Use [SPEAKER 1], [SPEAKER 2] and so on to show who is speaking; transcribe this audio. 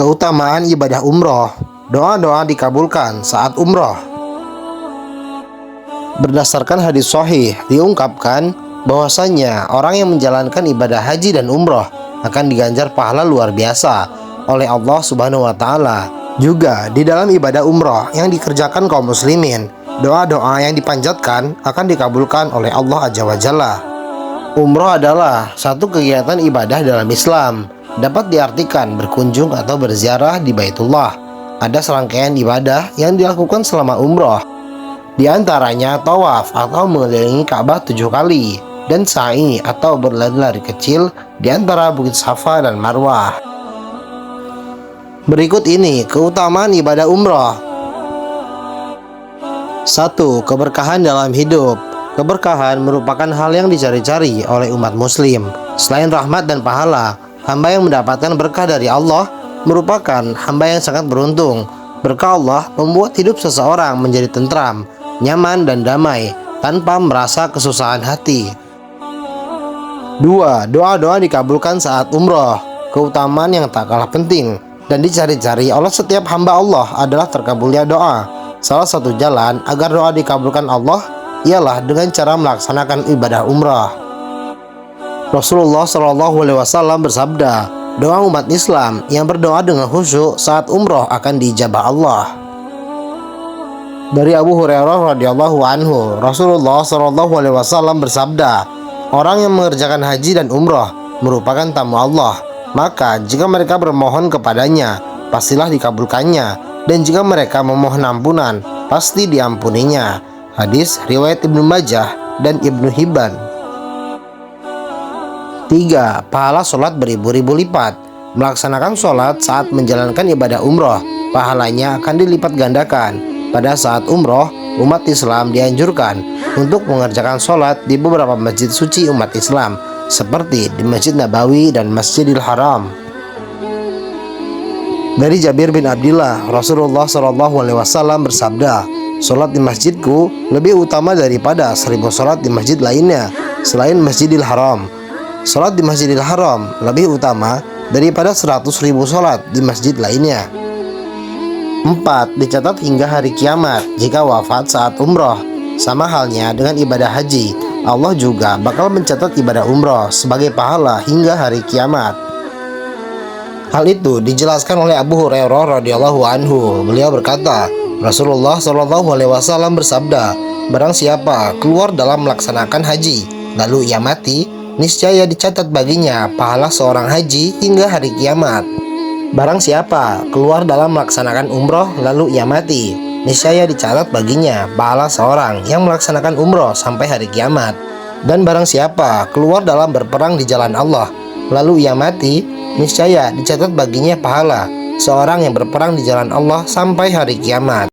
[SPEAKER 1] Keutamaan ibadah umroh. Doa-doa dikabulkan saat umroh. Berdasarkan hadis sahih diungkapkan bahwasanya orang yang menjalankan ibadah haji dan umroh akan diganjar pahala luar biasa oleh Allah Subhanahu wa taala. Juga di dalam ibadah umroh yang dikerjakan kaum muslimin, doa-doa yang dipanjatkan akan dikabulkan oleh Allah Azza wa Jalla. Umroh adalah satu kegiatan ibadah dalam Islam. Dapat diartikan berkunjung atau berziarah di Baitullah. Ada serangkaian ibadah yang dilakukan selama umroh. Di antaranya tawaf atau mengelilingi Ka'bah 7 kali dan sa'i atau berlari-lari kecil di antara Bukit Safa dan Marwah. Berikut ini keutamaan ibadah umroh. 1. Keberkahan dalam hidup. Keberkahan merupakan hal yang dicari-cari oleh umat muslim. Selain rahmat dan pahala, hamba yang mendapatkan berkah dari Allah merupakan hamba yang sangat beruntung. Berkah Allah membuat hidup seseorang menjadi tentram, nyaman dan damai tanpa merasa kesusahan hati. 2. Doa-doa dikabulkan saat umroh. Keutamaan yang tak kalah penting dan dicari-cari oleh setiap hamba Allah adalah terkabulnya doa. Salah satu jalan agar doa dikabulkan Allah ialah dengan cara melaksanakan ibadah umrah. Rasulullah SAW bersabda, doa umat Islam yang berdoa dengan khusyuk saat umroh akan diijabah Allah. Dari Abu Hurairah radhiyallahu anhu, Rasulullah SAW bersabda, orang yang mengerjakan haji dan umroh merupakan tamu Allah, maka jika mereka bermohon kepadanya, pastilah dikabulkannya, dan jika mereka memohon ampunan, pasti diampuninya. Hadis riwayat Ibnu Majah dan Ibnu Hibban. 3. Pahala sholat beribu-ribu lipat. Melaksanakan sholat saat menjalankan ibadah umroh, pahalanya akan dilipat gandakan. Pada saat umroh, umat Islam dianjurkan untuk mengerjakan sholat di beberapa masjid suci umat Islam, seperti di Masjid Nabawi dan Masjidil Haram. Dari Jabir bin Abdillah, Rasulullah SAW bersabda, sholat di masjidku lebih utama daripada 1000 sholat di masjid lainnya selain Masjidil Haram. Sholat di Masjidil Haram lebih utama daripada 100.000 sholat di masjid lainnya. 4. Dicatat hingga hari kiamat jika wafat saat umroh. Sama halnya dengan ibadah haji, Allah juga bakal mencatat ibadah umroh sebagai pahala hingga hari kiamat. Hal itu dijelaskan oleh Abu Hurairah radhiyallahu anhu. Beliau berkata, Rasulullah SAW bersabda, barang siapa keluar dalam melaksanakan haji lalu ia mati, niscaya dicatat baginya pahala seorang haji hingga hari kiamat. Barang siapa keluar dalam melaksanakan umroh lalu ia mati, niscaya dicatat baginya pahala seorang yang melaksanakan umroh sampai hari kiamat. Dan barang siapa keluar dalam berperang di jalan Allah lalu ia mati, niscaya dicatat baginya pahala seorang yang berperang di jalan Allah sampai hari kiamat.